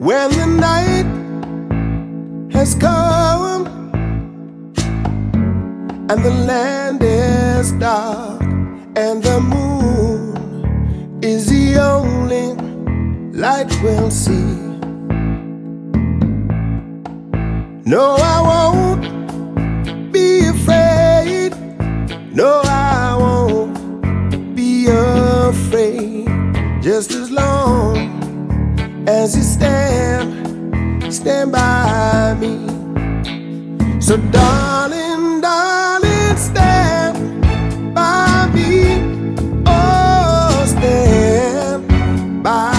When the night has come and the land is dark and the moon is the only light we'll see. No, I won't be afraid. No, I won't be afraid. Just as long as you stand by me. So darling,